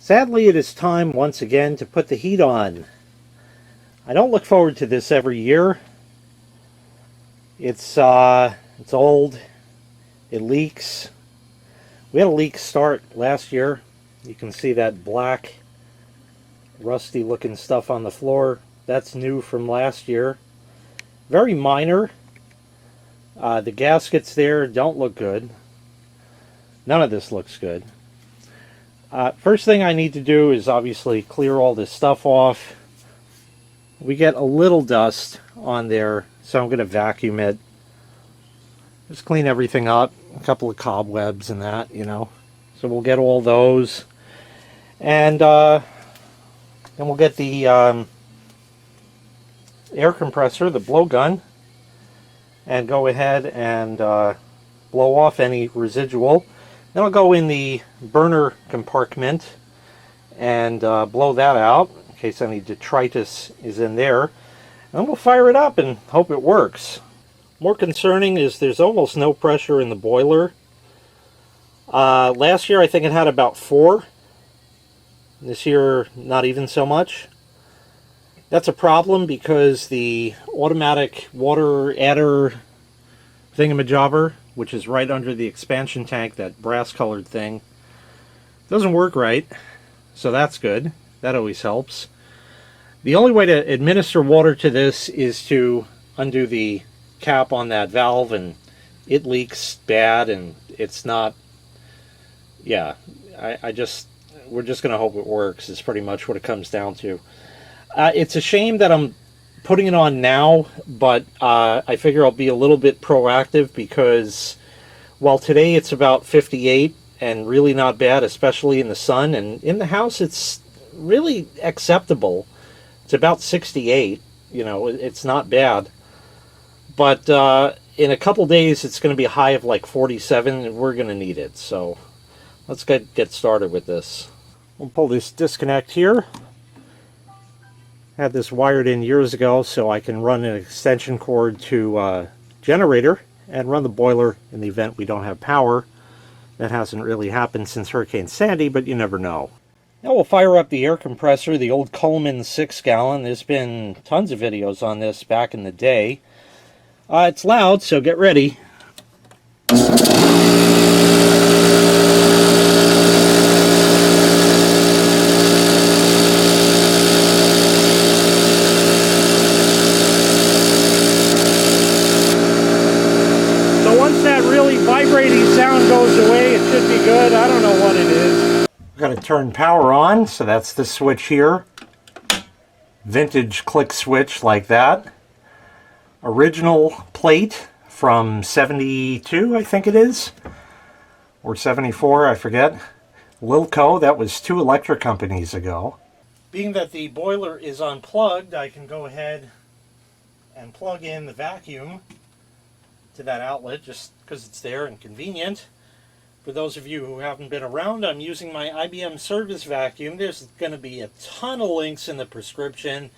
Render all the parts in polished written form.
Sadly, it is time once again to put the heat on. I don't look forward to this every year. It's old. It leaks. We had a leak start last year. You can see that black, rusty looking stuff on the floor. That's new from last year. Very minor. The gaskets there don't look good. None of this looks good. First thing I need to do is obviously clear all this stuff off. We get a little dust on there, so I'm going to vacuum it. Just clean everything up. A couple of cobwebs and that, you know. So we'll get all those. And then we'll get the air compressor, the blowgun, and go ahead and blow off any residual. Then I'll go in the burner compartment and blow that out in case any detritus is in there. And then we'll fire it up and hope it works. More concerning is there's almost no pressure in the boiler. Last year I think it had about 4. This year not even so much. That's a problem because the automatic water adder thingamajobber, which is right under the expansion tank, that brass colored thing, doesn't work right. So that's good. That always helps. The only way to administer water to this is to undo the cap on that valve, and it leaks bad, and it's not, yeah, we're just going to hope it works is pretty much what it comes down to. It's a shame that I'm putting it on now, but I figure I'll be a little bit proactive because, while today it's about 58 and really not bad, especially in the sun, and in the house it's really acceptable. It's about 68, you know, it's not bad. But in a couple days it's going to be a high of like 47, and we're going to need it. So let's get started with this. We'll pull this disconnect here. Had this wired in years ago so I can run an extension cord to generator and run the boiler in the event we don't have power. That hasn't really happened since Hurricane Sandy, but you never know. Now we'll fire up the air compressor, the old Coleman 6-gallon. There's been tons of videos on this back in the day. It's loud, so get ready. Vibrating sound goes away, it should be good. I don't know what it is. I've got to turn power on, so that's the switch here. Vintage click switch like that. Original plate from 72, I think it is. Or 74, I forget. Lilco, that was 2 electric companies ago. Being that the boiler is unplugged, I can go ahead and plug in the vacuum to that outlet just because it's there and convenient. For those of you who haven't been around, I'm using my IBM service vacuum. There's going to be a ton of links in the prescription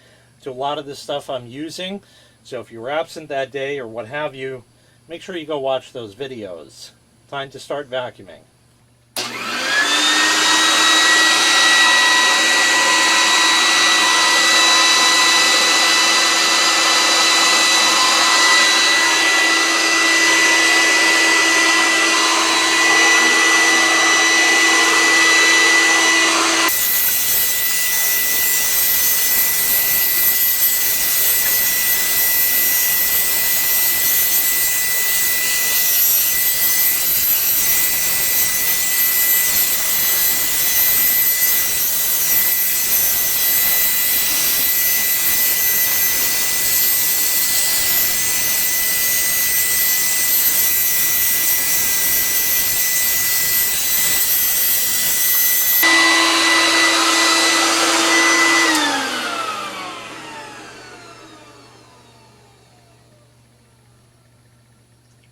to a lot of the stuff I'm using. So if you were absent that day or what have you, make sure you go watch those videos. Time to start vacuuming.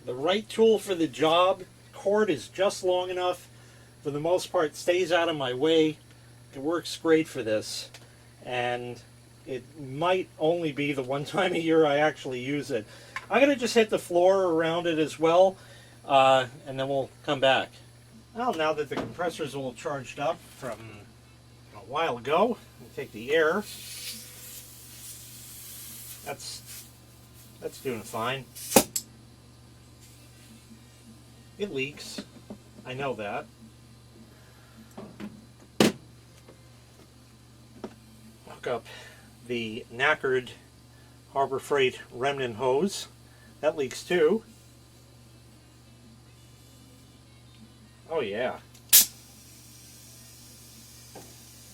The right tool for the job. Cord is just long enough. For the most part, stays out of my way. It works great for this. And it might only be the one time a year I actually use it. I'm going to just hit the floor around it as well. And then we'll come back. Well, now that the compressor's all charged up from a while ago. Take the air. That's doing fine. It leaks. I know that. Hook up the knackered Harbor Freight remnant hose. That leaks too. Oh yeah.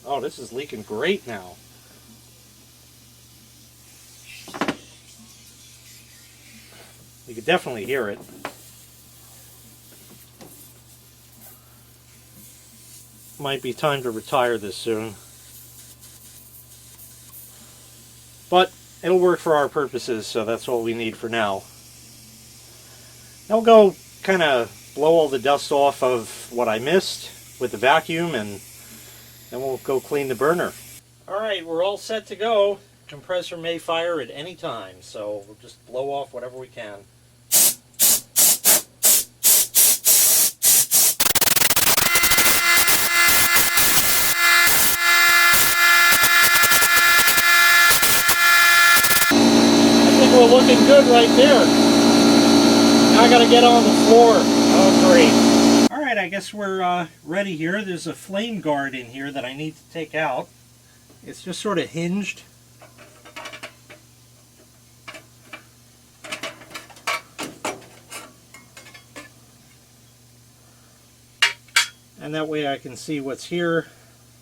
Oh, this is leaking great now. You can definitely hear it. Might be time to retire this soon. But it'll work for our purposes, so that's all we need for now. Now we'll go kind of blow all the dust off of what I missed with the vacuum, and then we'll go clean the burner. Alright, we're all set to go. Compressor may fire at any time, so we'll just blow off whatever we can. We're looking good right there. Now I gotta get on the floor. Oh great. Alright, I guess we're ready here. There's a flame guard in here that I need to take out. It's just sort of hinged. And that way I can see what's here.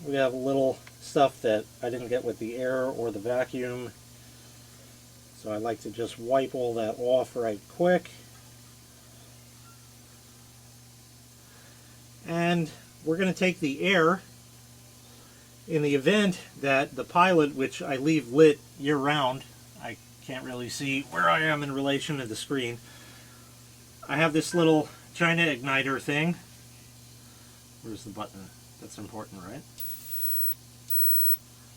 We have a little stuff that I didn't get with the air or the vacuum. So I like to just wipe all that off right quick. And we're going to take the air in the event that the pilot, which I leave lit year-round, I can't really see where I am in relation to the screen. I have this little China igniter thing. Where's the button? That's important, right?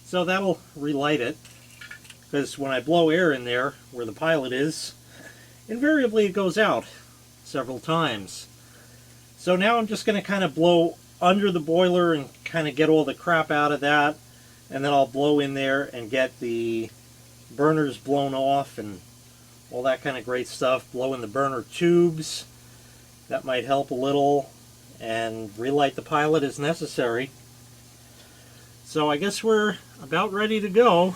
So that'll relight it. Because when I blow air in there, where the pilot is, invariably it goes out several times. So now I'm just going to kind of blow under the boiler and kind of get all the crap out of that. And then I'll blow in there and get the burners blown off and all that kind of great stuff. Blow in the burner tubes. That might help a little. And relight the pilot as necessary. So I guess we're about ready to go.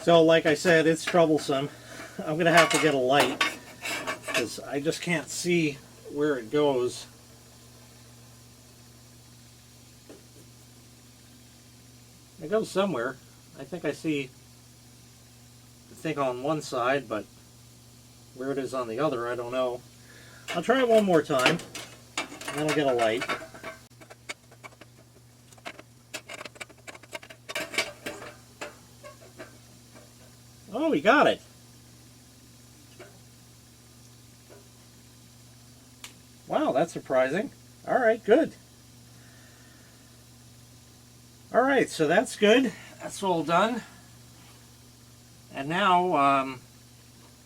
So like I said, it's troublesome. I'm going to have to get a light because I just can't see where it goes. It goes somewhere. I think I see the thing on one side, but where it is on the other, I don't know. I'll try it one more time, and then I'll get a light. Oh, we got it. Wow, that's surprising. All right, good. All right, so that's good. That's all done. And now,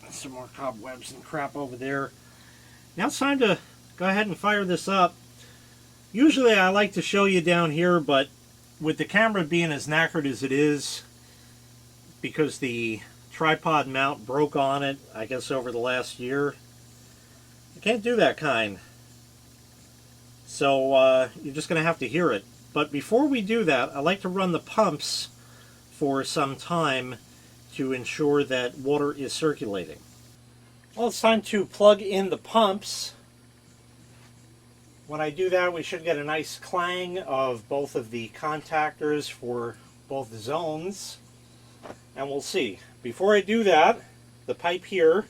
some more cobwebs and crap over there. Now it's time to go ahead and fire this up. Usually I like to show you down here, but with the camera being as knackered as it is, because the tripod mount broke on it, I guess over the last year, I can't do that kind. So you're just going to have to hear it. But before we do that, I like to run the pumps for some time to ensure that water is circulating. Well, it's time to plug in the pumps. When I do that, we should get a nice clang of both of the contactors for both zones. And we'll see. Before I do that, the pipe here,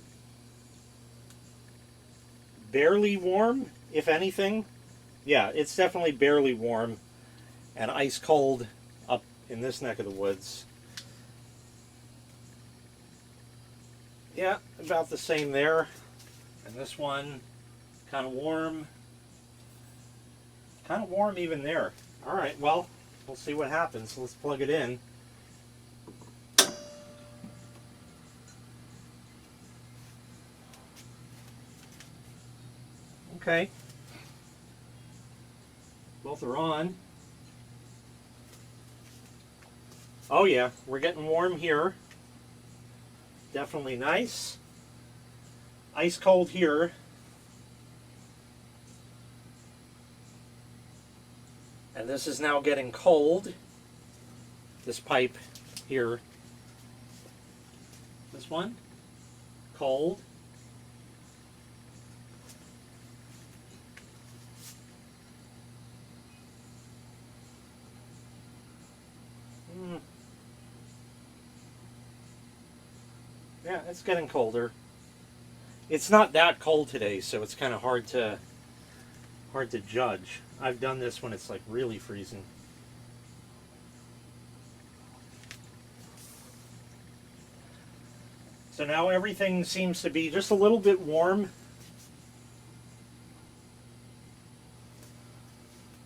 barely warm, if anything. Yeah, it's definitely barely warm. and ice cold up in this neck of the woods. Yeah, about the same there. And this one, kind of warm. Kind of warm even there. All right, well, we'll see what happens. Let's plug it in. Okay. Both are on. Oh yeah, we're getting warm here. Definitely nice. Ice cold here. And this is now getting cold. This pipe here. This one, cold. Yeah, it's getting colder. It's not that cold today, so it's kind of hard to judge. I've done this when it's like really freezing. So now everything seems to be just a little bit warm,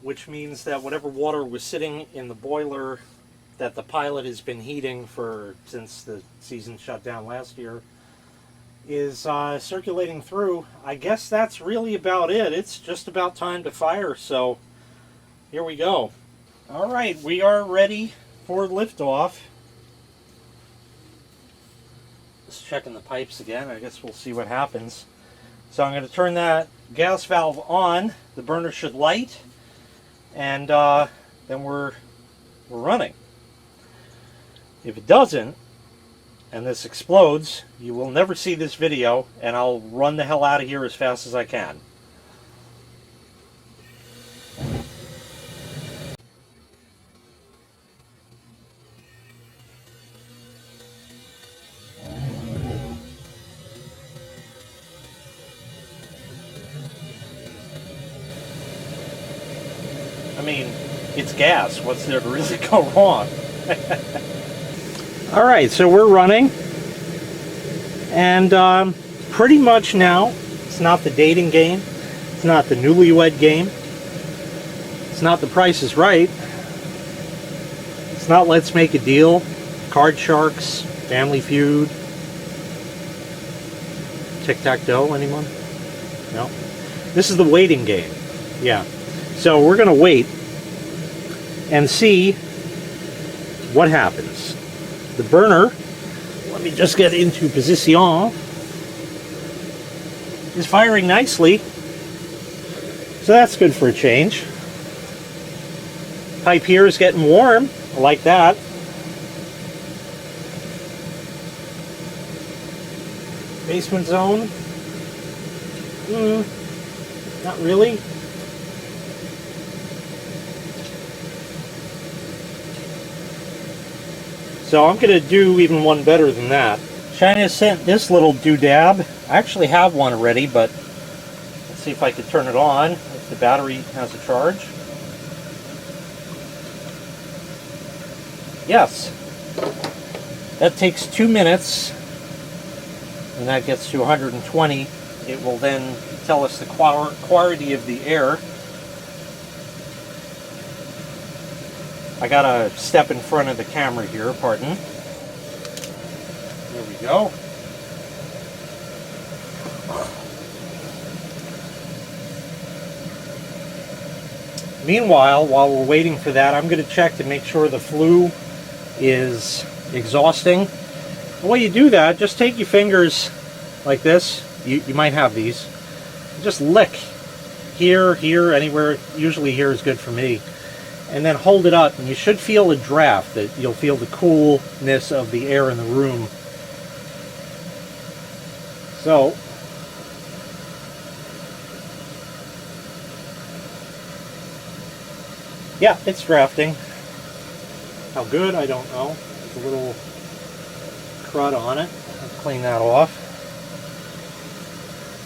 which means that whatever water was sitting in the boiler that the pilot has been heating since the season shut down last year is circulating through. I guess that's really about it. It's just about time to fire, so here we go. All right, we are ready for liftoff. Just checking the pipes again. I guess we'll see what happens. So I'm going to turn that gas valve on. The burner should light, and then we're running. If it doesn't, and this explodes, you will never see this video, and I'll run the hell out of here as fast as I can. I mean, it's gas. What's there to really go wrong? All right, so we're running, and pretty much now, it's not the dating game, it's not the newlywed game, it's not the Price is Right, it's not Let's Make a Deal, Card Sharks, Family Feud, Tic-Tac-Toe, anyone? No? This is the waiting game, yeah. So we're going to wait and see what happens. The burner, let me just get into position, is firing nicely, so that's good for a change. Pipe here is getting warm, I like that. Basement zone, not really. So I'm going to do even one better than that. China sent this little doodab. I actually have one already, but let's see if I can turn it on, if the battery has a charge. Yes. That takes 2 minutes, and that gets to 120. It will then tell us the quantity of the air. I got to step in front of the camera here, pardon. There we go. Meanwhile, while we're waiting for that, I'm going to check to make sure the flue is exhausting. The way you do that, just take your fingers like this. You might have these. Just lick here, anywhere. Usually here is good for me. And then hold it up, and you should feel a draft. That you'll feel the coolness of the air in the room. So, yeah, it's drafting. How good, I don't know. There's a little crud on it. I'll clean that off.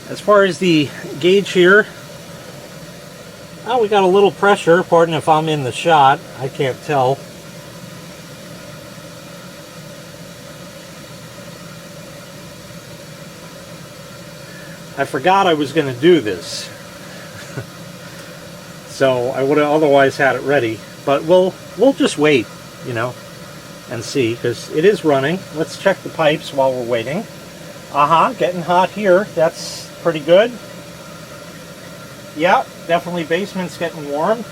As far as the gauge here, Oh, we got a little pressure. Pardon if I'm in the shot. I can't tell. I forgot I was going to do this. So I would have otherwise had it ready. But we'll just wait, you know, and see, because it is running. Let's check the pipes while we're waiting. Getting hot here. That's pretty good. Yeah, definitely basement's getting warm.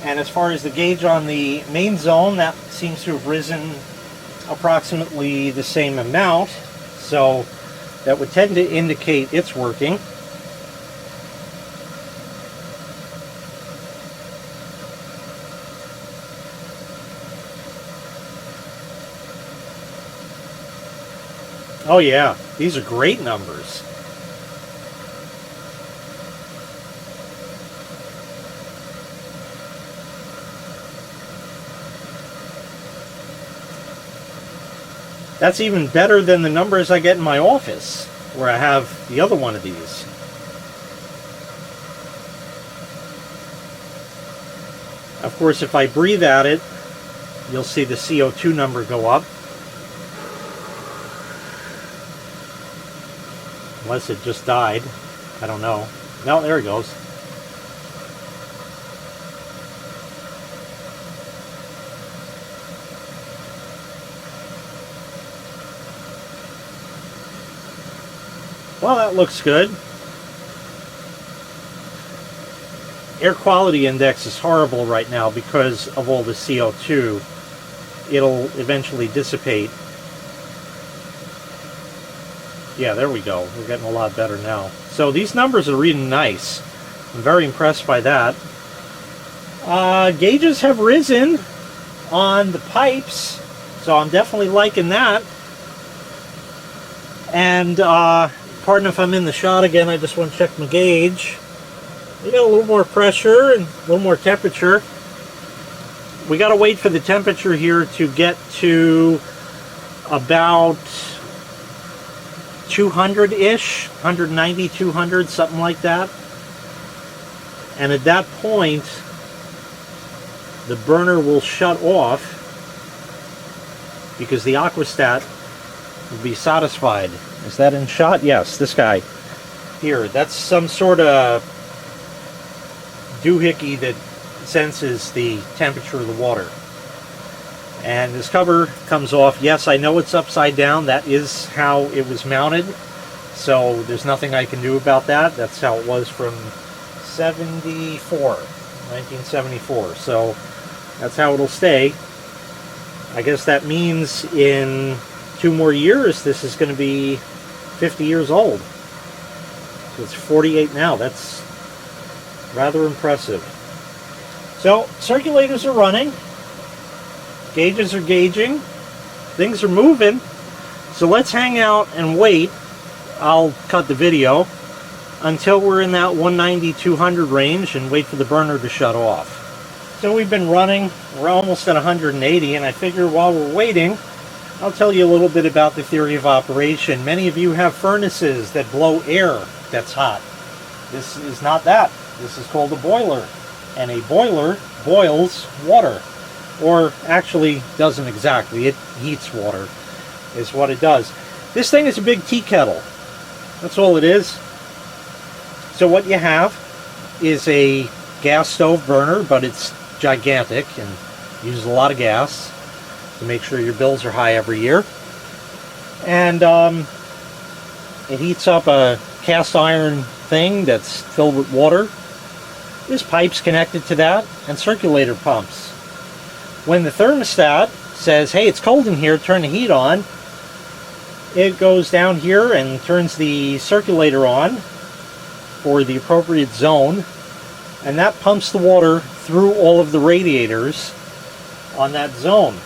And as far as the gauge on the main zone, that seems to have risen approximately the same amount. So that would tend to indicate it's working. Oh yeah, these are great numbers. That's even better than the numbers I get in my office, where I have the other one of these. Of course, if I breathe at it, you'll see the CO2 number go up. Unless it just died. I don't know. No, there it goes. Well, that looks good. Air quality index is horrible right now because of all the CO2. It'll eventually dissipate. Yeah, there we go. We're getting a lot better now. So these numbers are reading nice. I'm very impressed by that. Gauges have risen on the pipes, so I'm definitely liking that. And pardon if I'm in the shot again, I just want to check my gauge. We got a little more pressure and a little more temperature. We got to wait for the temperature here to get to about 200-ish, 190, 200, something like that. And at that point, the burner will shut off because the aquastat will be satisfied. Is that in shot? Yes, this guy here. That's some sort of doohickey that senses the temperature of the water. And this cover comes off. Yes, I know it's upside down. That is how it was mounted. So there's nothing I can do about that. That's how it was from 1974. So that's how it'll stay. I guess that means in 2 more years, this is going to be 50 years old. So it's 48 now. That's rather impressive. So circulators are running. Gauges are gauging. Things are moving. So let's hang out and wait. I'll cut the video until we're in that 190, 200 range and wait for the burner to shut off. So we've been running. We're almost at 180, and I figure while we're waiting, I'll tell you a little bit about the theory of operation. Many of you have furnaces that blow air that's hot. This is not that. This is called a boiler. And a boiler boils water. Or actually doesn't exactly. It heats water is what it does. This thing is a big tea kettle. That's all it is. So what you have is a gas stove burner, but it's gigantic and uses a lot of gas to make sure your bills are high every year. And it heats up a cast iron thing that's filled with water. There's pipes connected to that and circulator pumps. When the thermostat says, hey, it's cold in here, turn the heat on, it goes down here and turns the circulator on for the appropriate zone, and that pumps the water through all of the radiators on that zone.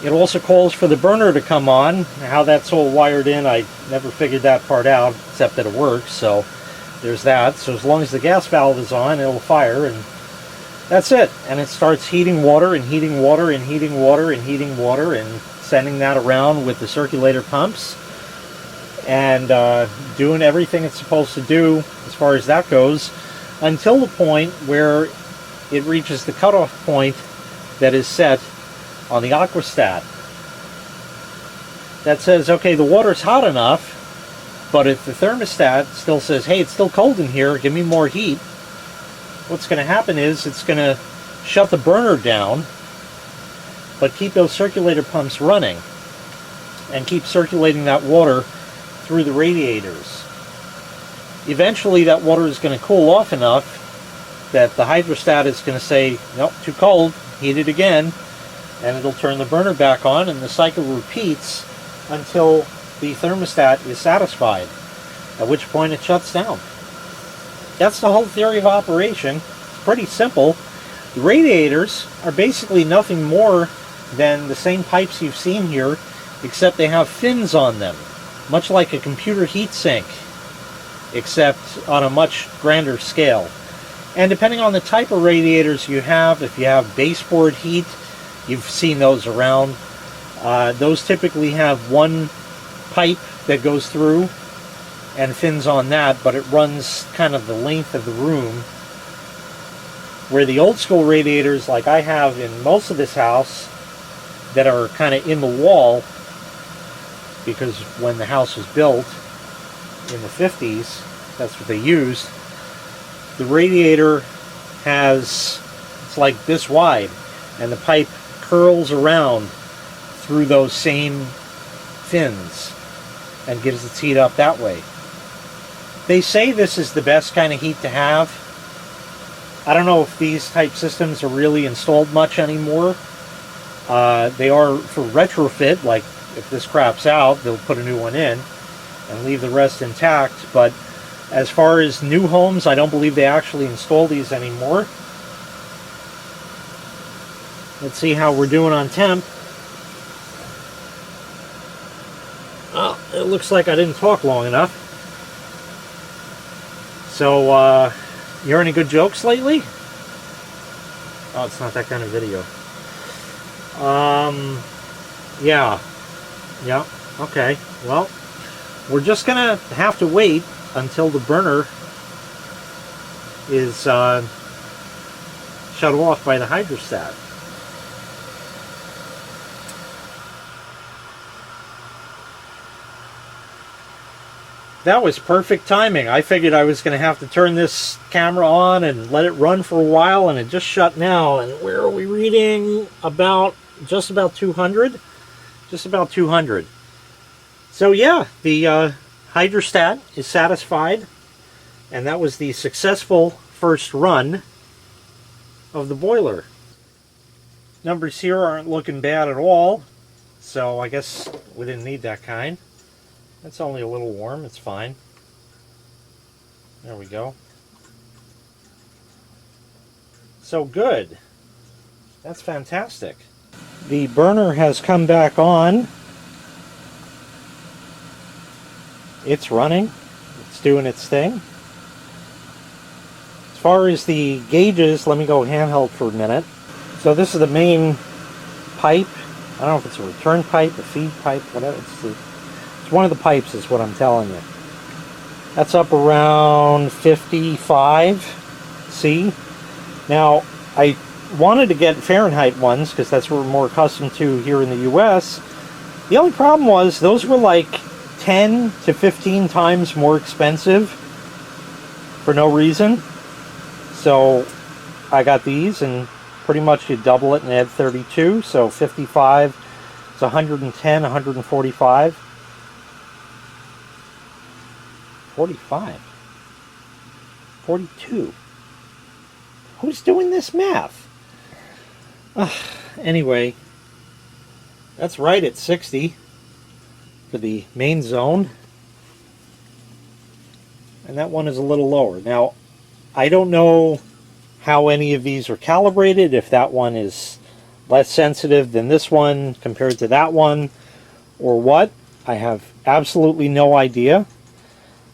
It also calls for the burner to come on. How that's all wired in, I never figured that part out, except that it works, so there's that. So as long as the gas valve is on, it'll fire, and that's it. And it starts heating water and heating water and heating water and heating water and sending that around with the circulator pumps and doing everything it's supposed to do as far as that goes until the point where it reaches the cutoff point that is set on the aquastat. That says, okay, the water's hot enough, but if the thermostat still says, hey, it's still cold in here, give me more heat, what's going to happen is it's going to shut the burner down, but keep those circulator pumps running and keep circulating that water through the radiators. Eventually that water is going to cool off enough that the hydrostat is going to say, nope, too cold, heat it again, and it'll turn the burner back on, and the cycle repeats until the thermostat is satisfied, at which point it shuts down. That's the whole theory of operation. It's pretty simple. The radiators are basically nothing more than the same pipes you've seen here, except they have fins on them, much like a computer heatsink, except on a much grander scale. And depending on the type of radiators you have, if you have baseboard heat, you've seen those around. Those typically have one pipe that goes through and fins on that, but it runs kind of the length of the room. Where the old school radiators, like I have in most of this house, that are kind of in the wall, because when the house was built in the 50s, that's what they used. The radiator it's like this wide, and the pipe curls around through those same fins and gives its heat up that way. They say this is the best kind of heat to have. I don't know if these type systems are really installed much anymore. They are for retrofit, like if this craps out, they'll put a new one in and leave the rest intact. But as far as new homes, I don't believe they actually install these anymore. Let's see how we're doing on temp. Well, it looks like I didn't talk long enough. So, you hear any good jokes lately? Oh, it's not that kind of video. Yeah, okay. Well, we're just gonna have to wait until the burner is shut off by the hydrostat. That was perfect timing. I figured I was going to have to turn this camera on and let it run for a while, and it just shut now. And where are we reading? Just about 200? Just about 200. So yeah, the hydrostat is satisfied, and that was the successful first run of the boiler. Numbers here aren't looking bad at all, so I guess we didn't need that kind. It's only a little warm, it's fine. There we go. So good. That's fantastic. The burner has come back on. It's running. It's doing its thing. As far as the gauges, let me go handheld for a minute. So this is the main pipe. I don't know if it's a return pipe, a feed pipe, whatever. It's one of the pipes is what I'm telling you. That's up around 55 C. Now, I wanted to get Fahrenheit ones because that's what we're more accustomed to here in the US. The only problem was those were like 10 to 15 times more expensive for no reason. So I got these, and pretty much you double it and add 32. So 55 is 110, 145. 45. 42. Who's doing this math? Anyway, that's right at 60 for the main zone. And that one is a little lower. Now, I don't know how any of these are calibrated, if that one is less sensitive than this one compared to that one, or what. I have absolutely no idea.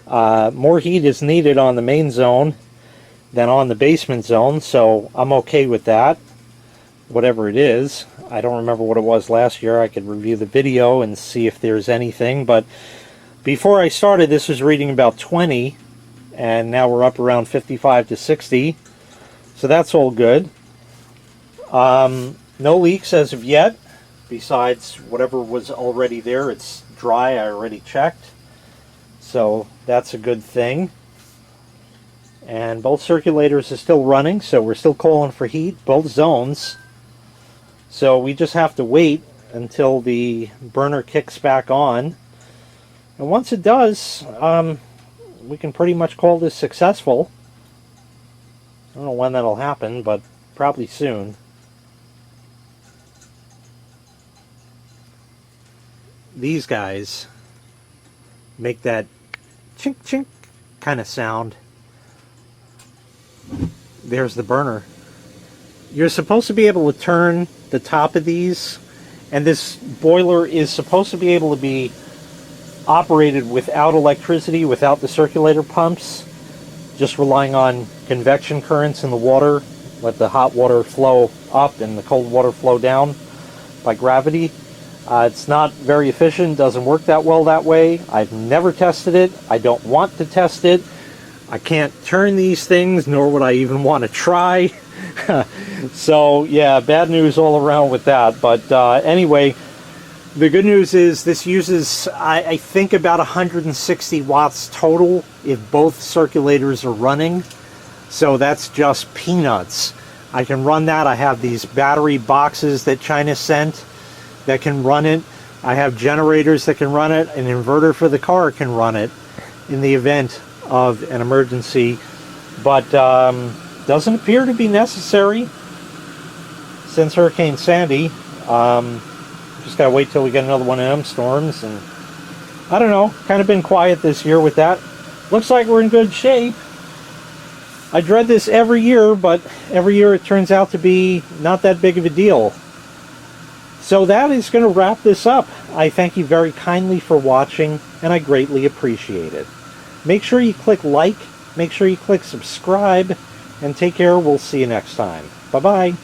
More heat is needed on the main zone than on the basement zone, so I'm okay with that, whatever it is. I don't remember what it was last year. I could review the video and see if there's anything, but before I started, this was reading about 20, and now we're up around 55 to 60. So that's all good. No leaks as of yet, besides whatever was already there. It's dry, I already checked. So that's a good thing. And both circulators are still running, so we're still calling for heat, both zones. So we just have to wait until the burner kicks back on. And once it does, we can pretty much call this successful. I don't know when that'll happen, but probably soon. These guys make that chink chink kind of sound. There's the burner. You're supposed to be able to turn the top of these, and this boiler is supposed to be able to be operated without electricity, without the circulator pumps, just relying on convection currents in the water. Let the hot water flow up and the cold water flow down by gravity. It's not very efficient, doesn't work that well that way. I've never tested it. I don't want to test it. I can't turn these things, nor would I even want to try. So yeah, bad news all around with that. But anyway, the good news is this uses, I think, about 160 watts total if both circulators are running. So that's just peanuts. I can run that. I have these battery boxes that China sent that can run it. I have generators that can run it. An inverter for the car can run it in the event of an emergency. But doesn't appear to be necessary since Hurricane Sandy. Just gotta wait till we get another one of them storms, and I don't know, kind of been quiet this year with that. Looks like we're in good shape. I dread this every year, but every year it turns out to be not that big of a deal. So that is going to wrap this up. I thank you very kindly for watching, and I greatly appreciate it. Make sure you click like, make sure you click subscribe, and take care. We'll see you next time. Bye-bye.